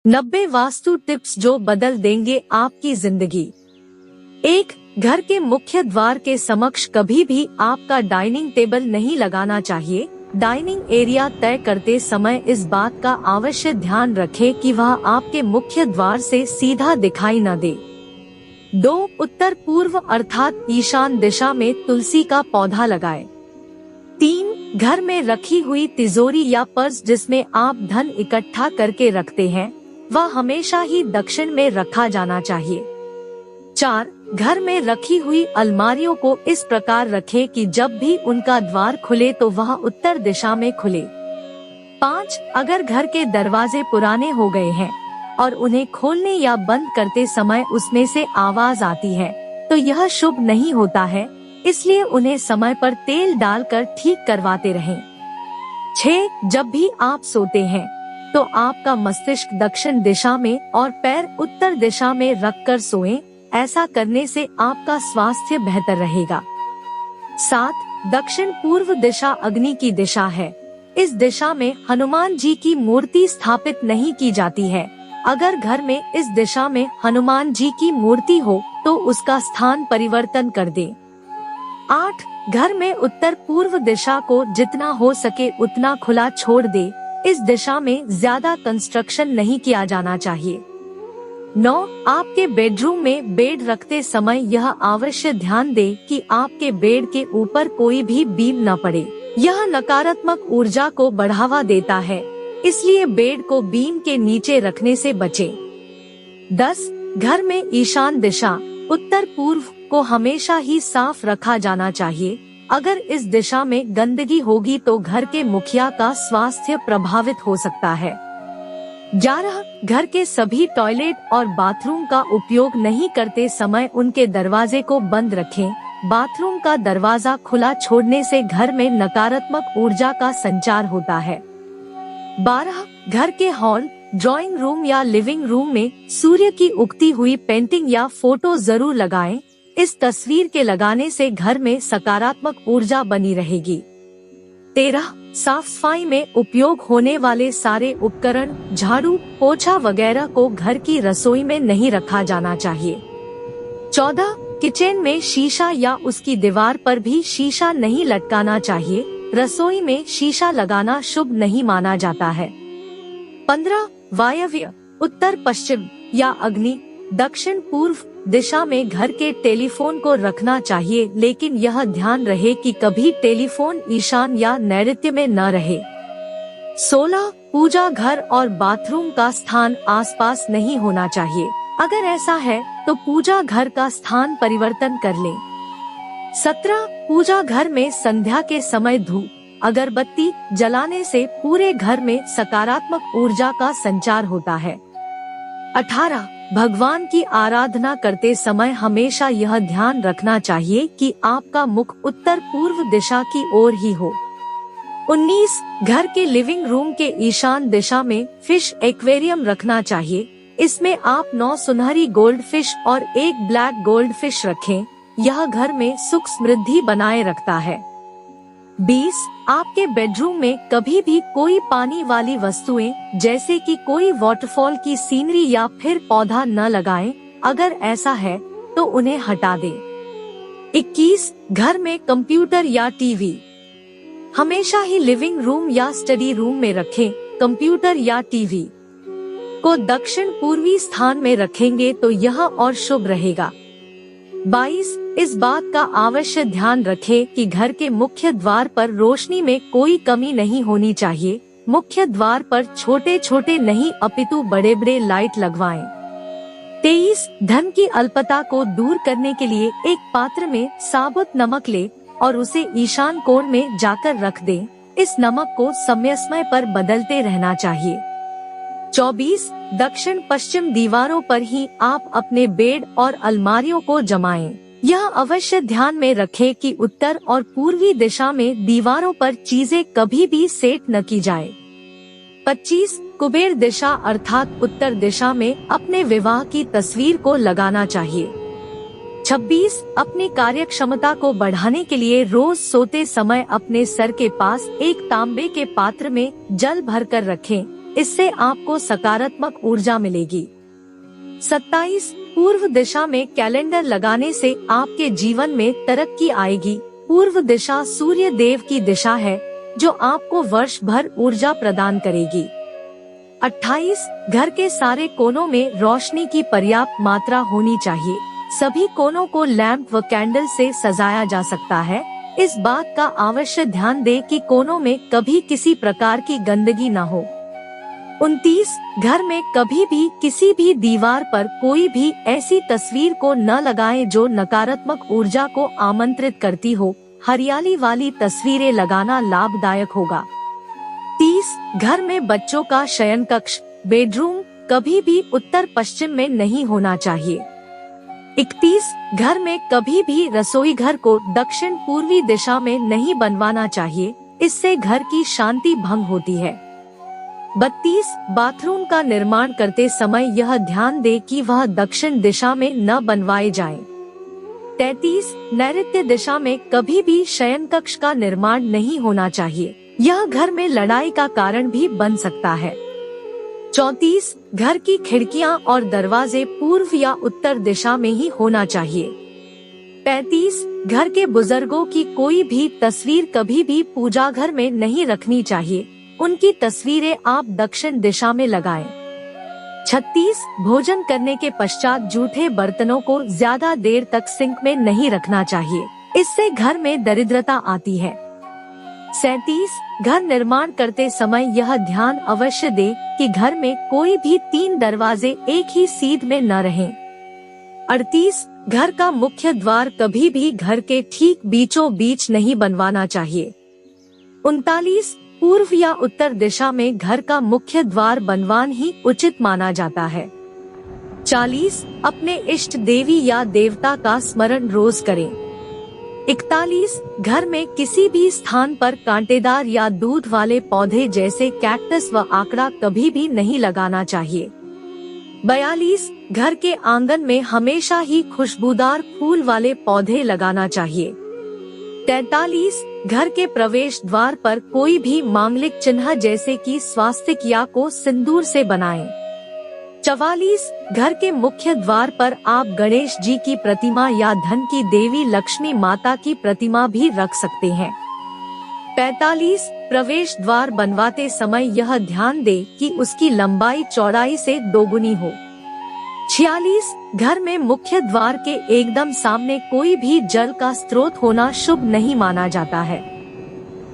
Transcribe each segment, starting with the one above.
90 vastu tips जो बदल देंगे आपकी जिंदगी। 1. घर के मुख्य द्वार के समक्ष कभी भी आपका डाइनिंग टेबल नहीं लगाना चाहिए। डाइनिंग एरिया तय करते समय इस बात का अवश्य ध्यान रखें कि वह आपके मुख्य द्वार से सीधा दिखाई न दे। 2. उत्तर पूर्व अर्थात ईशान दिशा में तुलसी का पौधा लगाएं। 3. घर में रखी हुई तिजोरी या पर्स जिसमें आप धन इकट्ठा करके रखते हैं, वह हमेशा ही दक्षिण में रखा जाना चाहिए। 4. घर में रखी हुई अलमारियों को इस प्रकार रखें कि जब भी उनका द्वार खुले तो वह उत्तर दिशा में खुले। 5. अगर घर के दरवाजे पुराने हो गए हैं और उन्हें खोलने या बंद करते समय उसमें से आवाज आती है, तो यह शुभ नहीं होता है, इसलिए उन्हें समय पर तेल डालकर ठीक करवाते रहें। 6. जब भी आप सोते हैं तो आपका मस्तिष्क दक्षिण दिशा में और पैर उत्तर दिशा में रखकर सोएं। ऐसा करने से आपका स्वास्थ्य बेहतर रहेगा। 7. दक्षिण पूर्व दिशा अग्नि की दिशा है। इस दिशा में हनुमान जी की मूर्ति स्थापित नहीं की जाती है। अगर घर में इस दिशा में हनुमान जी की मूर्ति हो तो उसका स्थान परिवर्तन कर दें। 8. घर में उत्तर पूर्व दिशा को जितना हो सके उतना खुला छोड़ दे। इस दिशा में ज्यादा कंस्ट्रक्शन नहीं किया जाना चाहिए। 9. आपके बेडरूम में बेड रखते समय यह अवश्य ध्यान दें कि आपके बेड के ऊपर कोई भी बीम न पड़े। यह नकारात्मक ऊर्जा को बढ़ावा देता है, इसलिए बेड को बीम के नीचे रखने से बचें। 10. घर में ईशान दिशा उत्तर पूर्व को हमेशा ही साफ रखा जाना चाहिए। अगर इस दिशा में गंदगी होगी तो घर के मुखिया का स्वास्थ्य प्रभावित हो सकता है। 11. घर के सभी टॉयलेट और बाथरूम का उपयोग नहीं करते समय उनके दरवाजे को बंद रखें। बाथरूम का दरवाजा खुला छोड़ने से घर में नकारात्मक ऊर्जा का संचार होता है। 12. घर के हॉल, ड्राइंग रूम या लिविंग रूम में सूर्य की उगती हुई पेंटिंग या फोटो जरूर लगाएं। इस तस्वीर के लगाने से घर में सकारात्मक ऊर्जा बनी रहेगी। 13. साफ सफाई में उपयोग होने वाले सारे उपकरण, झाड़ू, पोछा वगैरह को घर की रसोई में नहीं रखा जाना चाहिए। 14. किचन में शीशा या उसकी दीवार पर भी शीशा नहीं लटकाना चाहिए। रसोई में शीशा लगाना शुभ नहीं माना जाता है। 15. वायव्य, उत्तर पश्चिम या अग्नि दक्षिण पूर्व दिशा में घर के टेलीफोन को रखना चाहिए, लेकिन यह ध्यान रहे कि कभी टेलीफोन ईशान या नैऋत्य में न रहे। 16. पूजा घर और बाथरूम का स्थान आसपास नहीं होना चाहिए। अगर ऐसा है तो पूजा घर का स्थान परिवर्तन कर लें। 17. पूजा घर में संध्या के समय धूप, अगरबत्ती जलाने से पूरे घर में सकारात्मक ऊर्जा का संचार होता है। 18. भगवान की आराधना करते समय हमेशा यह ध्यान रखना चाहिए कि आपका मुख उत्तर पूर्व दिशा की ओर ही हो। 19. घर के लिविंग रूम के ईशान दिशा में फिश एक्वेरियम रखना चाहिए। इसमें आप 9 सुनहरी गोल्ड फिश और 1 ब्लैक गोल्ड फिश रखें। यह घर में सुख समृद्धि बनाए रखता है। 20. आपके बेडरूम में कभी भी कोई पानी वाली वस्तुएं जैसे कि कोई वाटरफॉल की सीनरी या फिर पौधा न लगाएं। अगर ऐसा है तो उन्हें हटा दें। 21. घर में कंप्यूटर या टीवी हमेशा ही लिविंग रूम या स्टडी रूम में रखें। कंप्यूटर या टीवी को दक्षिण पूर्वी स्थान में रखेंगे तो यह और शुभ रहेगा। 22. इस बात का अवश्य ध्यान रखें कि घर के मुख्य द्वार पर रोशनी में कोई कमी नहीं होनी चाहिए। मुख्य द्वार पर छोटे छोटे नहीं अपितु बड़े बड़े लाइट लगवाएं। 23. धन की अल्पता को दूर करने के लिए एक पात्र में साबुत नमक ले और उसे ईशान कोण में जाकर रख दें। इस नमक को समय समय पर बदलते रहना चाहिए। 24. दक्षिण पश्चिम दीवारों पर ही आप अपने बेड और अलमारियों को जमाएं। यह अवश्य ध्यान में रखें कि उत्तर और पूर्वी दिशा में दीवारों पर चीजें कभी भी सेट न की जाए। 25. कुबेर दिशा अर्थात उत्तर दिशा में अपने विवाह की तस्वीर को लगाना चाहिए। 26. अपनी कार्य क्षमता को बढ़ाने के लिए रोज सोते समय अपने सर के पास एक तांबे के पात्र में जल भरकर रखें। इससे आपको सकारात्मक ऊर्जा मिलेगी। 27 पूर्व दिशा में कैलेंडर लगाने से आपके जीवन में तरक्की आएगी। पूर्व दिशा सूर्य देव की दिशा है जो आपको वर्ष भर ऊर्जा प्रदान करेगी। 28 घर के सारे कोनों में रोशनी की पर्याप्त मात्रा होनी चाहिए। सभी कोनों को लैंप व कैंडल से सजाया जा सकता है। इस बात का अवश्य ध्यान दें कि कोनों में कभी किसी प्रकार की गंदगी न हो। 29 घर में कभी भी किसी भी दीवार पर कोई भी ऐसी तस्वीर को न लगाएं जो नकारात्मक ऊर्जा को आमंत्रित करती हो। हरियाली वाली तस्वीरें लगाना लाभदायक होगा। 30 घर में बच्चों का शयन कक्ष बेडरूम कभी भी उत्तर पश्चिम में नहीं होना चाहिए। 31 घर में कभी भी रसोई घर को दक्षिण पूर्वी दिशा में नहीं बनवाना चाहिए, इससे घर की शांति भंग होती है। 32 बाथरूम का निर्माण करते समय यह ध्यान दे कि वह दक्षिण दिशा में न बनवाए जाएं। 33 नैऋत्य दिशा में कभी भी शयन कक्ष का निर्माण नहीं होना चाहिए, यह घर में लड़ाई का कारण भी बन सकता है। 34 घर की खिड़कियां और दरवाजे पूर्व या उत्तर दिशा में ही होना चाहिए। 35 घर के बुजुर्गों की कोई भी तस्वीर कभी भी पूजा घर में नहीं रखनी चाहिए, उनकी तस्वीरें आप दक्षिण दिशा में लगाएं। 36 भोजन करने के पश्चात जूठे बर्तनों को ज्यादा देर तक सिंक में नहीं रखना चाहिए, इससे घर में दरिद्रता आती है। 37 घर निर्माण करते समय यह ध्यान अवश्य दे कि घर में कोई भी 3 दरवाजे एक ही सीध में न रहें। 38 घर का मुख्य द्वार कभी भी घर के ठीक बीचों बीच नहीं बनवाना चाहिए। 39 पूर्व या उत्तर दिशा में घर का मुख्य द्वार बनवाना ही उचित माना जाता है। 40 अपने इष्ट देवी या देवता का स्मरण रोज करें। 41 घर में किसी भी स्थान पर कांटेदार या दूध वाले पौधे जैसे कैक्टस व आकड़ा कभी भी नहीं लगाना चाहिए। 42 घर के आंगन में हमेशा ही खुशबूदार फूल वाले पौधे लगाना चाहिए। 43 घर के प्रवेश द्वार पर कोई भी मांगलिक चिन्ह जैसे कि स्वास्तिक को सिंदूर से बनाएं। 44 घर के मुख्य द्वार पर आप गणेश जी की प्रतिमा या धन की देवी लक्ष्मी माता की प्रतिमा भी रख सकते हैं। 45 प्रवेश द्वार बनवाते समय यह ध्यान दे कि उसकी लंबाई चौड़ाई से दोगुनी हो। 46 घर में मुख्य द्वार के एकदम सामने कोई भी जल का स्रोत होना शुभ नहीं माना जाता है।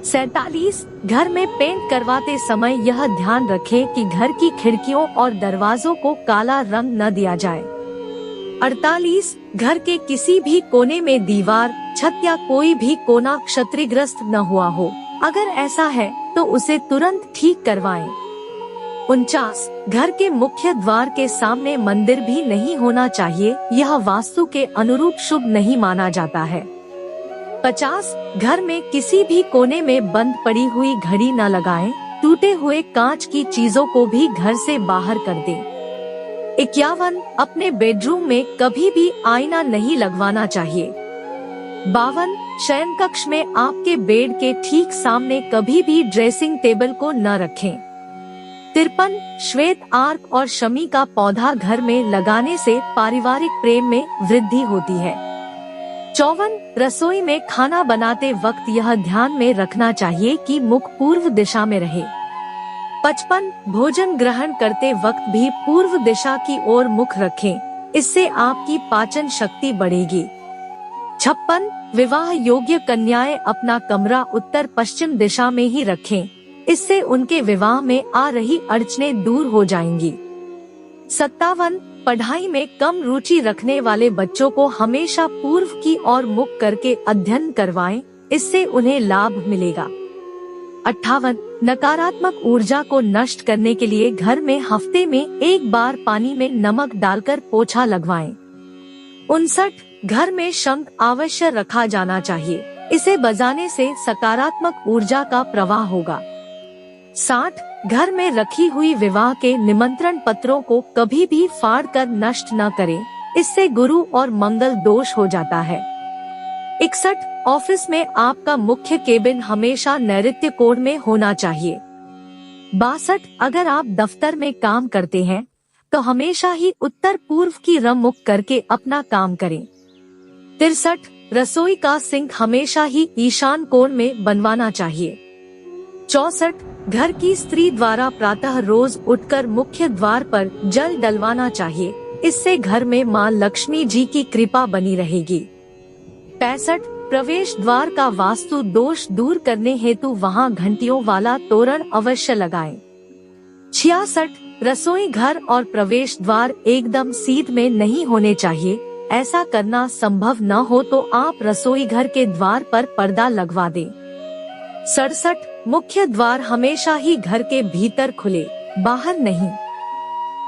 47 घर में पेंट करवाते समय यह ध्यान रखें कि घर की खिड़कियों और दरवाजों को काला रंग न दिया जाए। 48 घर के किसी भी कोने में दीवार, छत या कोई भी कोना क्षतिग्रस्त न हुआ हो, अगर ऐसा है तो उसे तुरंत ठीक करवाएं। 49 घर के मुख्य द्वार के सामने मंदिर भी नहीं होना चाहिए, यह वास्तु के अनुरूप शुभ नहीं माना जाता है। 50 घर में किसी भी कोने में बंद पड़ी हुई घड़ी न लगाएं, टूटे हुए कांच की चीजों को भी घर से बाहर कर दें। 51 अपने बेडरूम में कभी भी आईना नहीं लगवाना चाहिए। 52 शयन कक्ष में आपके बेड के ठीक सामने कभी भी ड्रेसिंग टेबल को न रखें। 53 श्वेत आर्क और शमी का पौधा घर में लगाने से पारिवारिक प्रेम में वृद्धि होती है। 54 रसोई में खाना बनाते वक्त यह ध्यान में रखना चाहिए कि मुख पूर्व दिशा में रहे। 55 भोजन ग्रहण करते वक्त भी पूर्व दिशा की ओर मुख रखें, इससे आपकी पाचन शक्ति बढ़ेगी। 56 विवाह योग्य कन्याएं अपना कमरा उत्तर पश्चिम दिशा में ही रखें, इससे उनके विवाह में आ रही अड़चनें दूर हो जाएंगी। 57 पढ़ाई में कम रुचि रखने वाले बच्चों को हमेशा पूर्व की ओर मुख करके अध्ययन करवाएं, इससे उन्हें लाभ मिलेगा। 58 नकारात्मक ऊर्जा को नष्ट करने के लिए घर में हफ्ते में एक बार पानी में नमक डालकर पोछा लगवाएं। 59 घर में शंख अवश्य रखा जाना चाहिए, इसे बजाने से सकारात्मक ऊर्जा का प्रवाह होगा। 60 घर में रखी हुई विवाह के निमंत्रण पत्रों को कभी भी फाड़ कर नष्ट न करें, इससे गुरु और मंगल दोष हो जाता है। 61 ऑफिस में आपका मुख्य केबिन हमेशा नैऋत्य कोण में होना चाहिए। 62 अगर आप दफ्तर में काम करते हैं तो हमेशा ही उत्तर पूर्व की मुख करके अपना काम करें। 63 रसोई का सिंक हमेशा ही ईशान कोण में बनवाना चाहिए। 64 घर की स्त्री द्वारा प्रातः रोज उठकर मुख्य द्वार पर जल डलवाना चाहिए, इससे घर में मां लक्ष्मी जी की कृपा बनी रहेगी। 65 प्रवेश द्वार का वास्तु दोष दूर करने हेतु वहां घंटियों वाला तोरण अवश्य लगाएं। 66 रसोई घर और प्रवेश द्वार एकदम सीध में नहीं होने चाहिए, ऐसा करना संभव न हो तो आप रसोई घर के द्वार पर पर्दा लगवा दें। 67 मुख्य द्वार हमेशा ही घर के भीतर खुले, बाहर नहीं।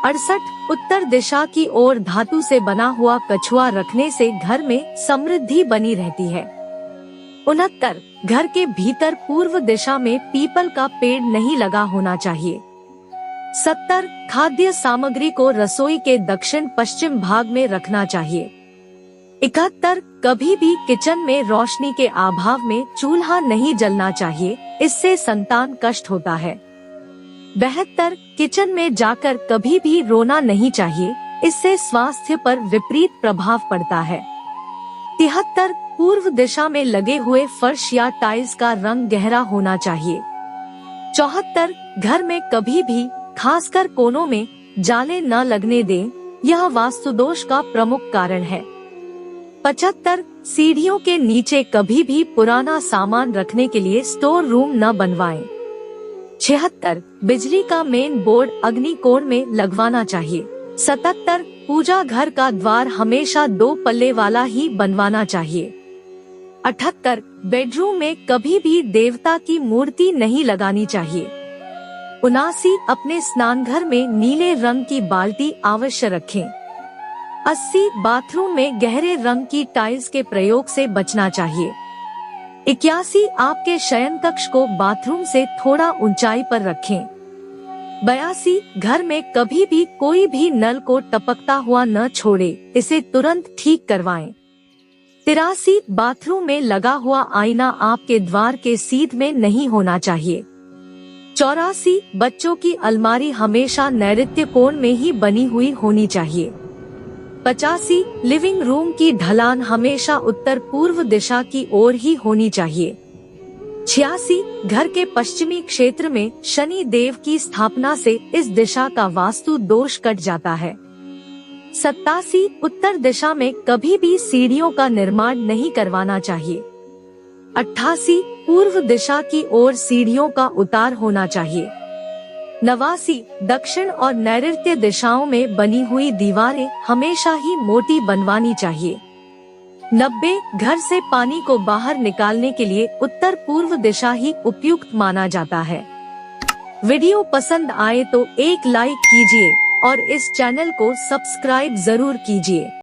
68 उत्तर दिशा की ओर धातु से बना हुआ कछुआ रखने से घर में समृद्धि बनी रहती है। 69 घर के भीतर पूर्व दिशा में पीपल का पेड़ नहीं लगा होना चाहिए। 70 खाद्य सामग्री को रसोई के दक्षिण पश्चिम भाग में रखना चाहिए। 71 कभी भी किचन में रोशनी के अभाव में चूल्हा नहीं जलना चाहिए, इससे संतान कष्ट होता है। 72 किचन में जाकर कभी भी रोना नहीं चाहिए, इससे स्वास्थ्य पर विपरीत प्रभाव पड़ता है। 73 पूर्व दिशा में लगे हुए फर्श या टाइल्स का रंग गहरा होना चाहिए। 74 घर में कभी भी खासकर कोनों में जाले न लगने दें, यह वास्तु दोष का प्रमुख कारण है। 75 सीढ़ियों के नीचे कभी भी पुराना सामान रखने के लिए स्टोर रूम न बनवाएं। 76 बिजली का मेन बोर्ड अग्नि कोण में लगवाना चाहिए। 77 पूजा घर का द्वार हमेशा 2 पल्ले वाला ही बनवाना चाहिए। 78 बेडरूम में कभी भी देवता की मूर्ति नहीं लगानी चाहिए। 79 अपने स्नानघर में नीले रंग की बाल्टी अवश्य रखें। 80 बाथरूम में गहरे रंग की टाइल्स के प्रयोग से बचना चाहिए। 81 आपके शयन कक्ष को बाथरूम से थोड़ा ऊंचाई पर रखें। 82 घर में कभी भी कोई भी नल को टपकता हुआ न छोड़े, इसे तुरंत ठीक करवाएं। 83 बाथरूम में लगा हुआ आईना आपके द्वार के सीध में नहीं होना चाहिए। 84 बच्चों की अलमारी हमेशा नैऋत्य कोण में ही बनी हुई होनी चाहिए। 85 लिविंग रूम की ढलान हमेशा उत्तर पूर्व दिशा की ओर ही होनी चाहिए। 86 घर के पश्चिमी क्षेत्र में शनि देव की स्थापना से इस दिशा का वास्तु दोष कट जाता है। 87 उत्तर दिशा में कभी भी सीढ़ियों का निर्माण नहीं करवाना चाहिए। 88 पूर्व दिशा की ओर सीढ़ियों का उतार होना चाहिए। 89 दक्षिण और नैऋत्य दिशाओं में बनी हुई दीवारें हमेशा ही मोटी बनवानी चाहिए। 90 घर से पानी को बाहर निकालने के लिए उत्तर पूर्व दिशा ही उपयुक्त माना जाता है। वीडियो पसंद आए तो एक लाइक कीजिए और इस चैनल को सब्सक्राइब जरूर कीजिए।